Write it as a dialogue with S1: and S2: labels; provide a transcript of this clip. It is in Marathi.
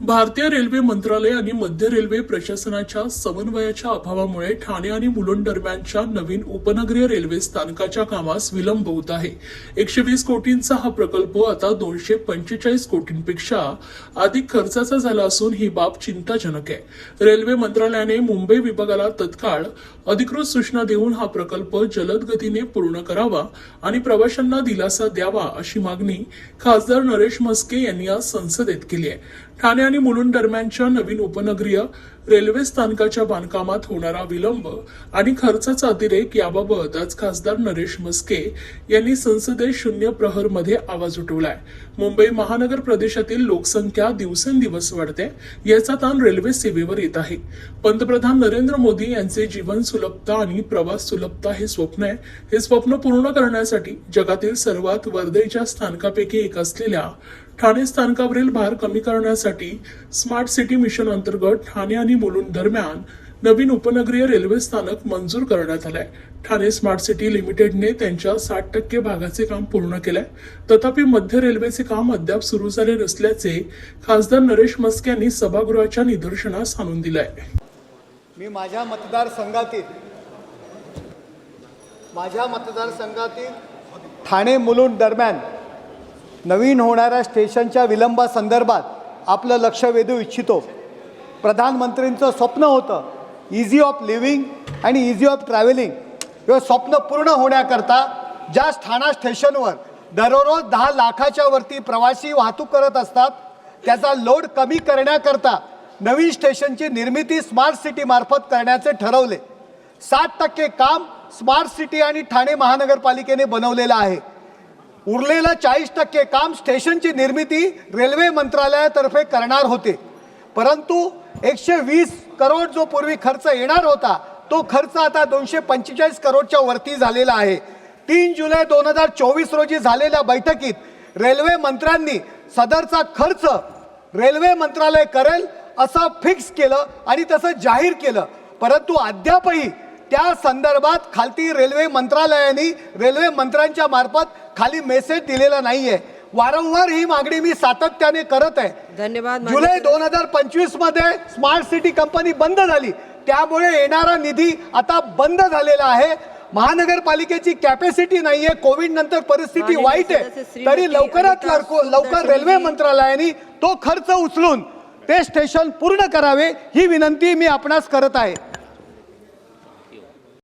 S1: भारतीय रेल्वे मंत्रालय आणि मध्य रेल्वे प्रशासनाच्या समन्वयाच्या अभावामुळे ठाणे आणि मुलुंड दरम्यानच्या नवीन उपनगरीय रेल्वे स्थानकाच्या कामास विलंब होत आहे। 120 कोटींचा हा प्रकल्प आता 245 कोटींपेक्षा अधिक खर्चाचा झाला असून ही बाब चिंताजनक आहे। रेल्वे मंत्रालयाने मुंबई विभागाला तत्काळ अधिकृत सूचना देऊन हा प्रकल्प जलद गतीने पूर्ण करावा आणि प्रवाशांना दिलासा द्यावा अशी मागणी खासदार नरेश म्हस्के यांनी आज संसदेत केली आहे। ठाणे आणि मुलुंड दरम्यानच्या नवीन उपनगरीय रेल्वे स्थानकाच्या बांधकामात होणारा विलंब आणि खर्चाचा अतिरेक याबाबत आज खासदार नरेश म्हस्के यांनी संसदेत शून्य प्रहर मध्ये आवाज उठवलाय। मुंबई महानगर प्रदेशातील लोकसंख्या दिवसेंदिवस वाढते, याचा ताण रेल्वे सेवेवर येत आहे। पंतप्रधान नरेंद्र मोदी यांचे जीवन सुलभता आणि प्रवास सुलभता हे स्वप्न आहे। हे स्वप्न पूर्ण करण्यासाठी जगातील सर्वात वर्दळीच्या स्थानकापैकी एक असलेल्या ठाणे स्थानकावरील भार कमी करण्यासाठी स्मार्ट सिटी मिशन अंतर्गत ठाणे आणि मुलुंड दरम्यान नवीन उपनगरीय रेल्वे स्थानक मंजूर करण्यात आलंय। ठाणे स्मार्ट सिटी लिमिटेडने त्यांच्या 60% भागाचे काम पूर्ण केलंय, तथापि मध्य रेल्वेचे काम अद्याप सुरू झाले नसल्याचे खासदार नरेश म्हस्के यांनी सभागृहाच्या निदर्शनास आणून दिलंय।
S2: मी माझ्या मतदारसंघातील ठाणे मुलुंड दरम्यान नवीन होणाऱ्या स्टेशनच्या विलंबासंदर्भात आपलं लक्ष वेधू इच्छितो। प्रधानमंत्रींचं स्वप्न होतं इझी ऑफ लिव्हिंग आणि इझी ऑफ ट्रॅव्हलिंग। हे स्वप्न पूर्ण होण्याकरता ज्या ठाणा स्टेशनवर दररोज 10 लाखाच्या वरती प्रवासी वाहतूक करत असतात, त्याचा लोड कमी करण्याकरता नवीन स्टेशनची निर्मिती स्मार्ट सिटी मार्फत करण्याचे ठरवले। 60% काम स्मार्ट सिटी आणि ठाणे महानगरपालिकेने बनवलेलं आहे। उरलेलं 40% काम स्टेशनची निर्मिती रेल्वे मंत्रालयातर्फे करणार होते, परंतु 120 करोड जो पूर्वी खर्च येणार होता तो खर्च आता 245 करोडच्या वरती झालेला आहे। 3 जुलै 2024 रोजी झालेल्या बैठकीत रेल्वे मंत्र्यांनी सदरचा खर्च रेल्वे मंत्रालय करेल असं फिक्स केलं आणि तसं जाहीर केलं, परंतु अद्यापही त्या संदर्भात खालती रेल्वे मंत्रालयाने रेल्वे मंत्र्यांच्या मार्फत खाली मेसेज दिलेला नाहीये। वारंवार ही मागणी मी सातत्याने करत आहे।
S3: धन्यवाद।
S2: जुलै 2025 मध्ये स्मार्ट सिटी कंपनी बंद झाली, त्यामुळे येणारा निधी आता बंद झालेला आहे। महानगरपालिकेची कॅपॅसिटी नाहीये, कोविड नंतर परिस्थिती वाईट आहे, तरी लवकरात लवकर रेल्वे मंत्रालयाने तो खर्च उचलून ते स्टेशन पूर्ण करावे ही विनंती मी आपणास करत आहे।